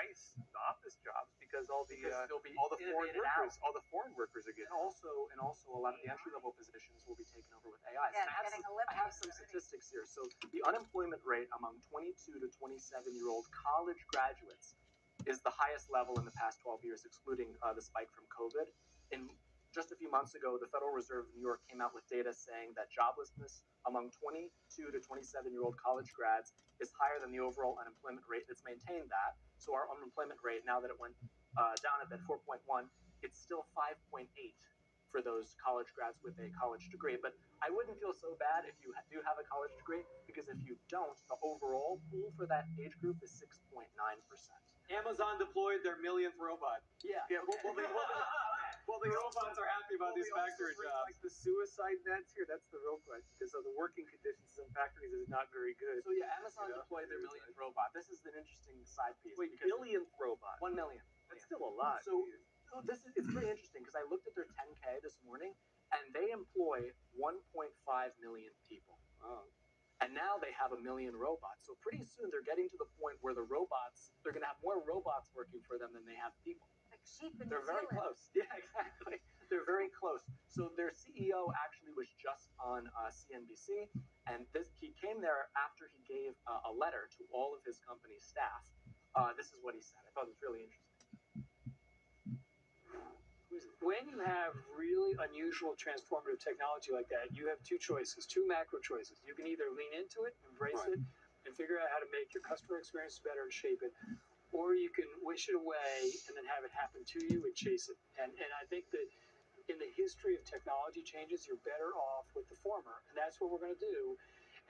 nice office jobs because all the foreign workers are getting. And also a lot of the entry level positions will be taken over with AI. Yeah, I have some statistics here. So the unemployment rate among 22 to 27-year-old college graduates is the highest level in the past 12 years, excluding the spike from COVID. In just a few months ago, the Federal Reserve of New York came out with data saying that joblessness among 22 to 27-year-old college grads is higher than the overall unemployment rate. It's maintained that. So our unemployment rate, now that it went down a bit, 4.1, it's still 5.8 for those college grads with a college degree. But I wouldn't feel so bad if you do have a college degree, because if you don't, the overall pool for that age group is 6.9%. Amazon deployed their millionth robot. Yeah. Well, the robots are happy about these factory jobs. Like the suicide nets here, that's the real question, because the working conditions in factories is not very good. So yeah, Amazon deployed their millionth robot. This is an interesting side piece. Wait, billionth robot? 1 million. That's still a lot. So it's pretty interesting because I looked at their 10K this morning, and they employ 1.5 million people. Wow. And now they have 1 million robots. So pretty soon they're getting to the point where they're going to have more robots working for them than they have people. Like sheep in They're New very Zealand. close. Yeah, exactly. They're very close. So their CEO actually was just on CNBC, and he came there after he gave a letter to all of his company's staff. This is what he said. I thought it was really interesting. When you have really unusual transformative technology like that, you have two choices, two macro choices. You can either lean into it, embrace it, and figure out how to make your customer experience better and shape it, or you can wish it away and then have it happen to you and chase it. And I think that in the history of technology changes, you're better off with the former, and that's what we're going to do.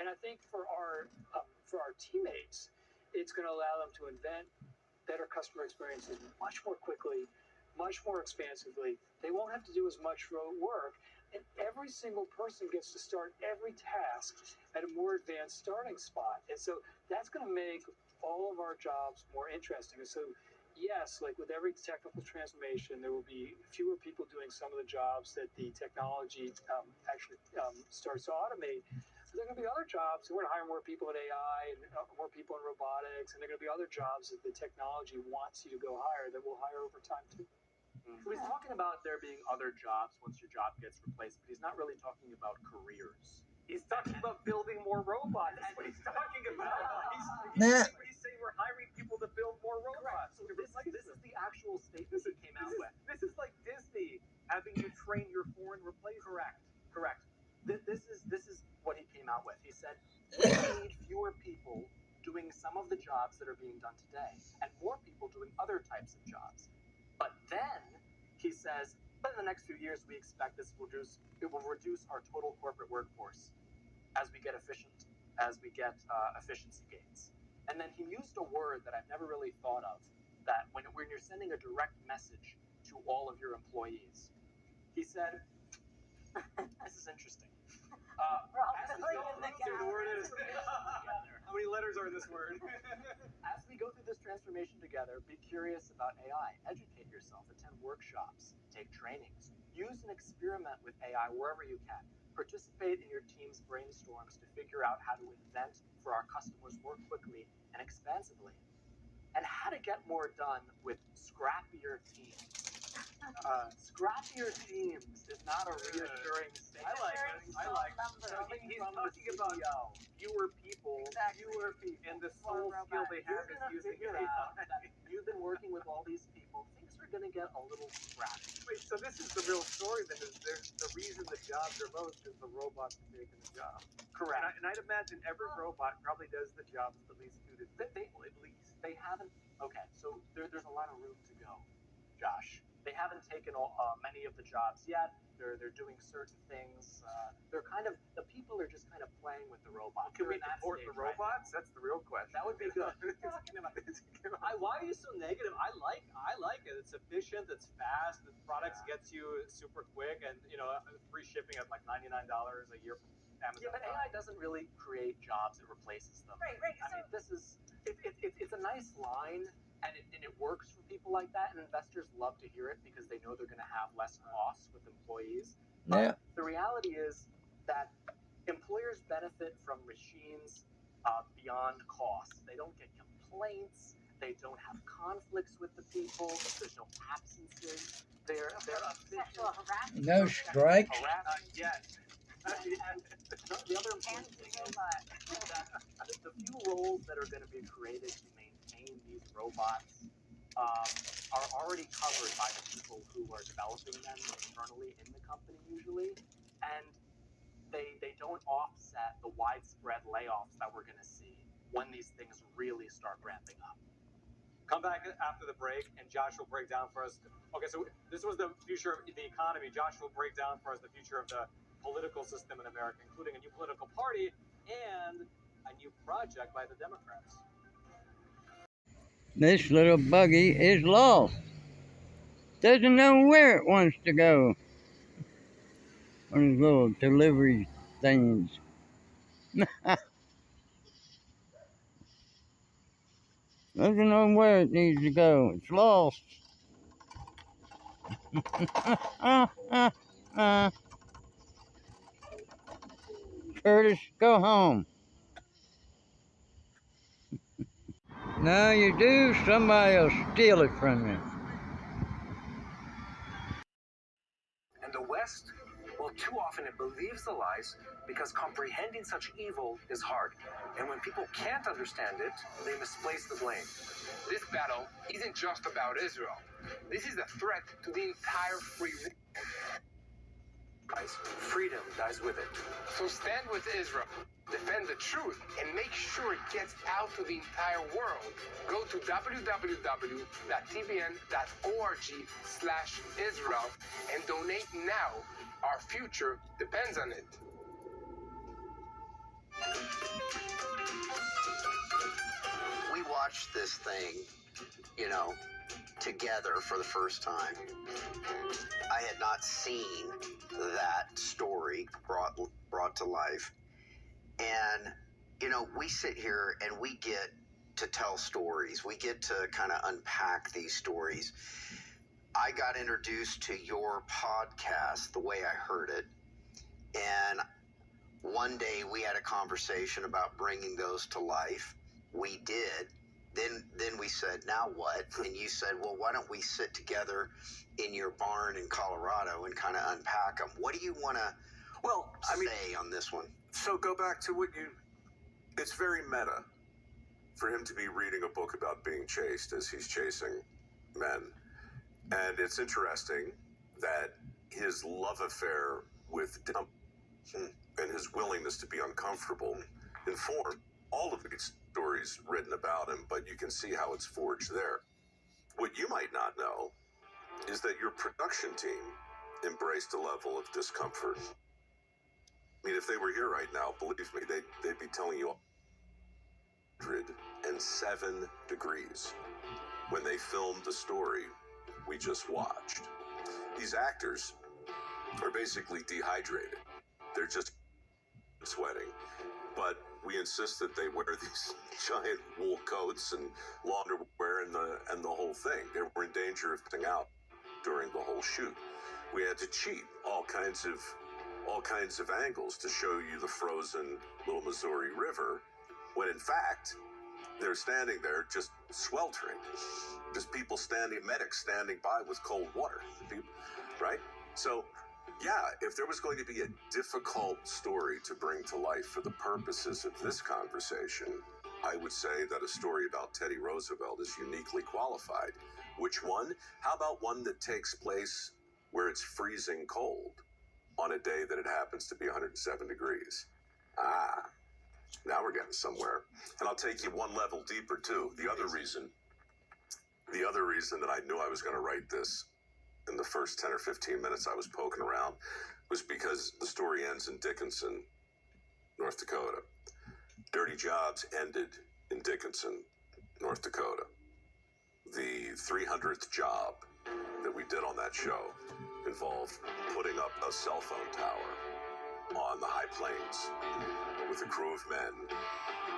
And I think for our teammates, it's going to allow them to invent better customer experiences much more quickly, much more expansively. They won't have to do as much work, and every single person gets to start every task at a more advanced starting spot. And so that's going to make all of our jobs more interesting. And so, yes, like with every technical transformation, there will be fewer people doing some of the jobs that the technology actually starts to automate. There are going to be other jobs. We're going to hire more people in AI and more people in robotics, and there are going to be other jobs that the technology wants you to go hire that we'll hire over time too. So he's talking about there being other jobs once your job gets replaced, but he's not really talking about careers. He's talking about building more robots. That's what he's talking about. He's saying we're hiring people to build more robots. So this is the actual statement he came out with. This is like Disney having you train your foreign replacement. Correct. This is what he came out with. He said, we need fewer people doing some of the jobs that are being done today, and more people doing other types of jobs. But then he says, but in the next few years, we expect it will reduce our total corporate workforce as we get efficiency gains. And then he used a word that I've never really thought of, that when you're sending a direct message to all of your employees, he said, this is interesting. We're all filling in the gaps. How many letters are in this word? As we go through this transformation together, be curious about AI, educate yourself, attend workshops, take trainings, use and experiment with AI wherever you can. Participate in your team's brainstorms to figure out how to invent for our customers more quickly and expansively, and how to get more done with scrappier teams. Scrappier teams is not a reassuring statement. I like it. So he's talking about fewer people, and the sole skill they have is using AI. You've been working with all these people. Things are going to get a little scrappy. Wait, so this is the real story then, is the reason the jobs are low is because the robots are taking the job. Correct. And I'd imagine every robot probably does the jobs the least suited to people, at least. They haven't. Okay, so there's a lot of room to go, Josh. They haven't taken many of the jobs yet. They're doing certain things. They're kind of, the people are just kind of playing with the robots. Can we support the robots? That's the real question. That would be good. Why are you so negative? I like it. It's efficient. It's fast. The products gets you super quick, and free shipping at like $99 a year from Amazon. Yeah, but AI doesn't really create jobs; it replaces them. Right. I mean, it's a nice line, and it works for people like that, and investors love to hear it because they know they're going to have less costs with employees. Yeah. But the reality is that employers benefit from machines beyond cost. They don't get complaints. They don't have conflicts with the people. There's no absences. They're Sexual harassment. No strikes. Yes. The other important thing is that the few roles that are going to be created to maintain these robots are already covered by the people who are developing them internally in the company usually, and they don't offset the widespread layoffs that we're going to see when these things really start ramping up. Come back after the break, and Josh will break down for us. Okay, so this was the future of the economy. Josh will break down for us the future of the political system in America, including a new political party and a new project by the Democrats. This little buggy is lost. Doesn't know where it wants to go. One of these little delivery things. Doesn't know where it needs to go. It's lost. Curtis, go home. Now you do, somebody will steal it from you. And the West, well, too often it believes the lies because comprehending such evil is hard. And when people can't understand it, they misplace the blame. This battle isn't just about Israel. This is a threat to the entire free world. Guys, freedom dies with it. So stand with Israel, defend the truth, and make sure it gets out to the entire world. Go to www.tbn.org/Israel and donate now. Our future depends on it. We watched this thing, together for the first time. I had not seen that story brought to life. And, we sit here and we get to tell stories. We get to kind of unpack these stories. I got introduced to your podcast the way I heard it. And one day we had a conversation about bringing those to life. We did. Then we said, now what? And you said, well, why don't we sit together in your barn in Colorado and kind of unpack them? What do you want to say on this one? So go back to it's very meta for him to be reading a book about being chased as he's chasing men. And it's interesting that his love affair with Dump and his willingness to be uncomfortable informed all of these stories written about him, but you can see how it's forged there. What you might not know is that your production team embraced a level of discomfort. I mean, if they were here right now, believe me, they'd be telling you 107 degrees when they filmed the story we just watched. These actors are basically dehydrated. They're just sweating. But we insist that they wear these giant wool coats and long underwear and the whole thing. They were in danger of putting out during the whole shoot. We had to cheat all kinds of angles to show you the frozen Little Missouri River, when in fact they're standing there just sweltering. Just people medics standing by with cold water, right? So yeah, if there was going to be a difficult story to bring to life for the purposes of this conversation, I would say that a story about Teddy Roosevelt is uniquely qualified. Which one? How about one that takes place where it's freezing cold on a day that it happens to be 107 degrees? Now we're getting somewhere. And I'll take you one level deeper too. The other reason that I knew I was going to write this in the first 10 or 15 minutes I was poking around was because the story ends in Dickinson, North Dakota. Dirty Jobs ended in Dickinson, North Dakota. The 300th job that we did on that show involved putting up a cell phone tower on the high plains with a crew of men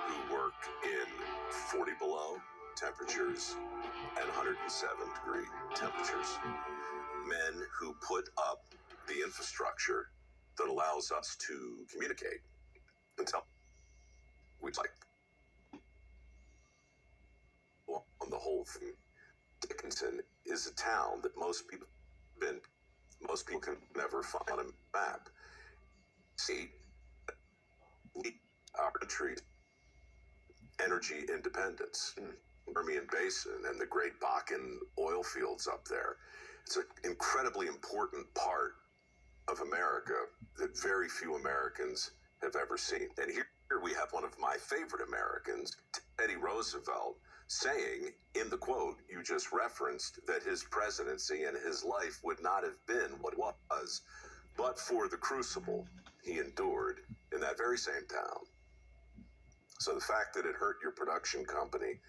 who work in 40 below temperatures and 107 degree temperatures. Men who put up the infrastructure that allows us to communicate until we'd like. on the whole thing. Dickinson is a town that most people can never find on a map. See, our country's energy independence, Permian Basin and the great Bakken oil fields up there. It's an incredibly important part of America that very few Americans have ever seen. And here we have one of my favorite Americans, Teddy Roosevelt, saying in the quote you just referenced that his presidency and his life would not have been what it was but for the crucible he endured in that very same town. So the fact that it hurt your production company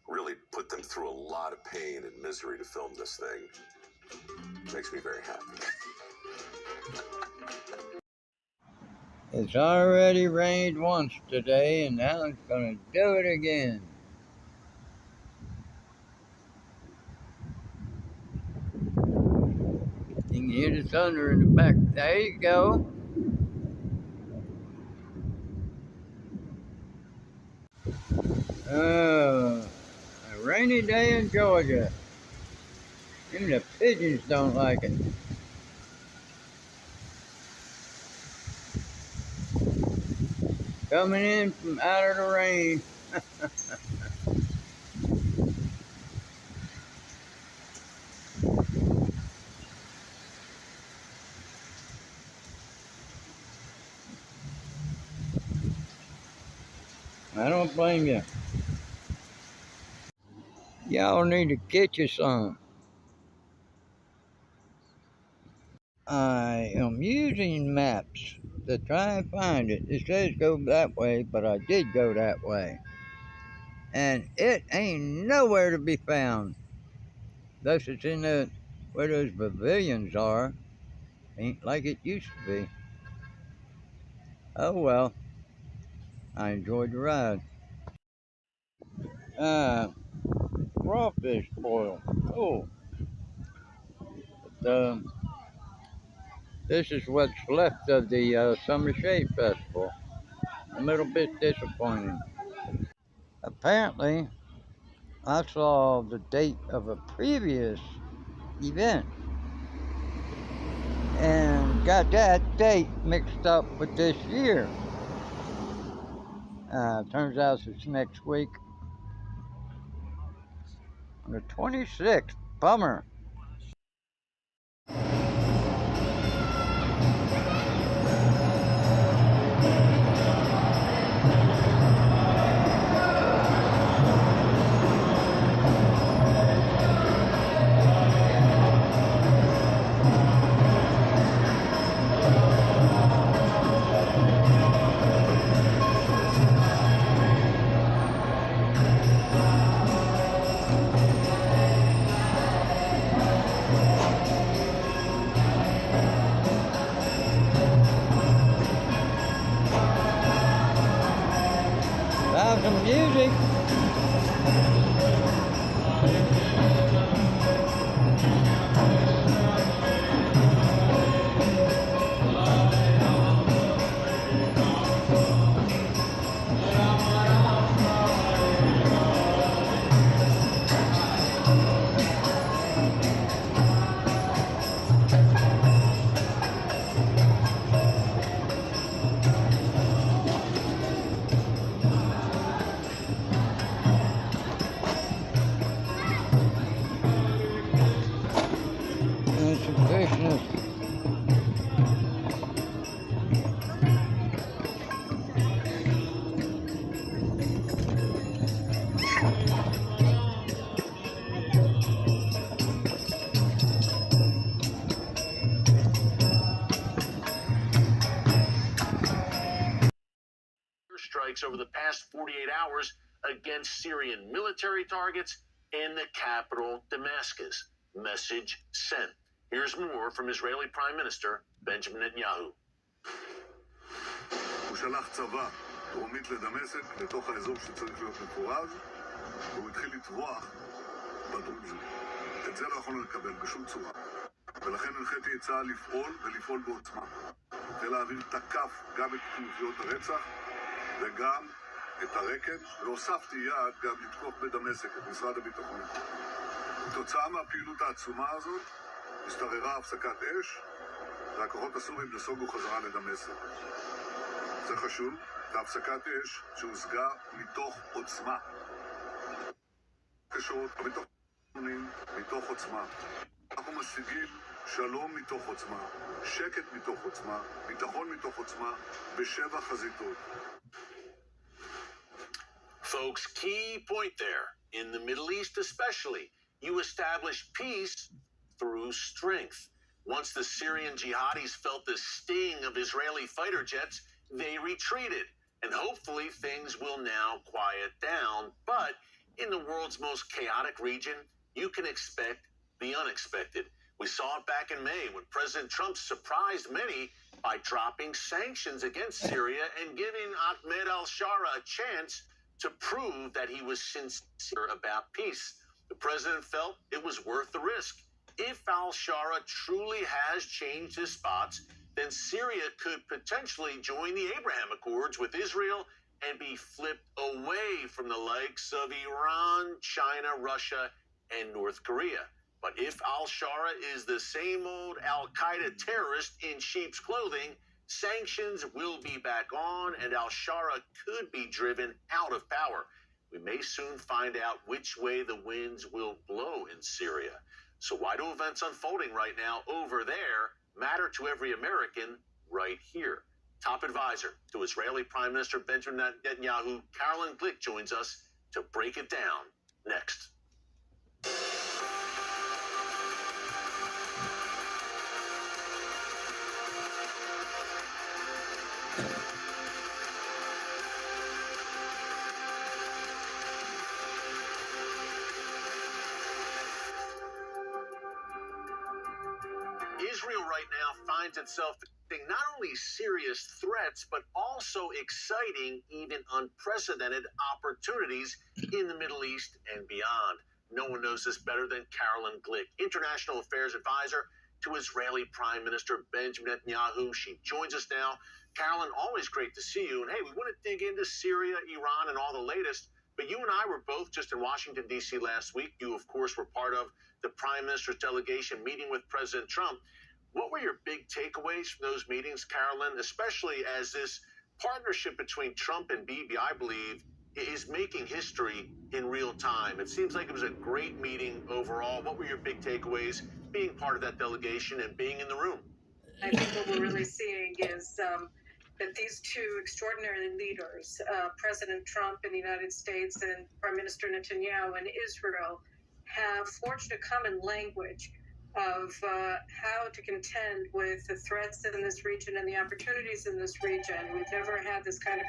really put them through a lot of pain and misery to film this thing makes me very happy. It's already rained once today, and now it's gonna do it again. You can hear the thunder in the back. There you go. A rainy day in Georgia. Even the pigeons don't like it. Coming in from out of the rain. I don't blame you. Y'all need to get you some. I am using maps to try and find it. It says go that way, but I did go that way. And it ain't nowhere to be found. Thus it's in the where those pavilions are. Ain't like it used to be. Oh well. I enjoyed the ride. Crawfish boil. Oh. But, this is what's left of the Summer Shade Festival. A little bit disappointing. Apparently, I saw the date of a previous event and got that date mixed up with this year. Turns out it's next week. On the 26th. Bummer. Have some music. Strikes over the past 48 hours against Syrian military targets in the capital, Damascus. Message sent. Here's more from Israeli Prime Minister Benjamin Netanyahu. הוא שלח צבא דרומית לדמשק, לתוך האזור שצריך להיות מפורז, והוא התחיל לטבוח בדרוזים. את זה לא יכולנו לקבל בשום צורה. ולכן הנחיתי את צה"ל לפעול ולפעול בעוצמה. חיל האוויר תקף גם את כנופיות הרצח וגם את הרקט, והוספתי יד גם לתקוף בדמשק את משרד הביטחון. כתוצאה מהפעילות העצומה הזאת, השתררה הפסקת אש, והכוחות הסורים נסוגו חזרה לדמשק. זה חשוב, והפסקת אש שהושגה מתוך עוצמה. קשות, מתוך עוצמה. אנחנו משיגים שלום מתוך עוצמה, שקט מתוך עוצמה, ביטחון מתוך עוצמה, בשבע חזיתות. Folks, key point there. In the Middle East especially, you establish peace through strength. Once the Syrian jihadis felt the sting of Israeli fighter jets, they retreated. And hopefully things will now quiet down. But in the world's most chaotic region, you can expect the unexpected. We saw it back in May when President Trump surprised many by dropping sanctions against Syria and giving Ahmed al-Shara a chance to prove that he was sincere about peace. The president felt it was worth the risk. If al-Shara truly has changed his spots, then Syria could potentially join the Abraham Accords with Israel and be flipped away from the likes of Iran, China, Russia, and North Korea. But if al-Shara is the same old al-Qaeda terrorist in sheep's clothing, sanctions will be back on and al-Shara could be driven out of power. We may soon find out which way the winds will blow in Syria. So why do events unfolding right now over there matter to every American right here? Top advisor to Israeli Prime Minister Benjamin Netanyahu, Carolyn Glick, joins us to break it down next. Israel right now finds itself facing not only serious threats, but also exciting, even unprecedented opportunities in the Middle East and beyond. No one knows this better than Carolyn Glick, International Affairs Advisor to Israeli Prime Minister Benjamin Netanyahu. She joins us now. Carolyn, always great to see you. And hey, we want to dig into Syria, Iran, and all the latest. But you and I were both just in Washington, D.C. last week. You, of course, were part of the Prime Minister's delegation meeting with President Trump. What were your big takeaways from those meetings, Carolyn, especially as this partnership between Trump and Bibi, I believe, is making history in real time? It seems like it was a great meeting overall. What were your big takeaways being part of that delegation and being in the room? I think what we're really seeing is that these two extraordinary leaders, President Trump in the United States and Prime Minister Netanyahu in Israel, have forged a common language of how to contend with the threats in this region and the opportunities in this region. We've never had this kind of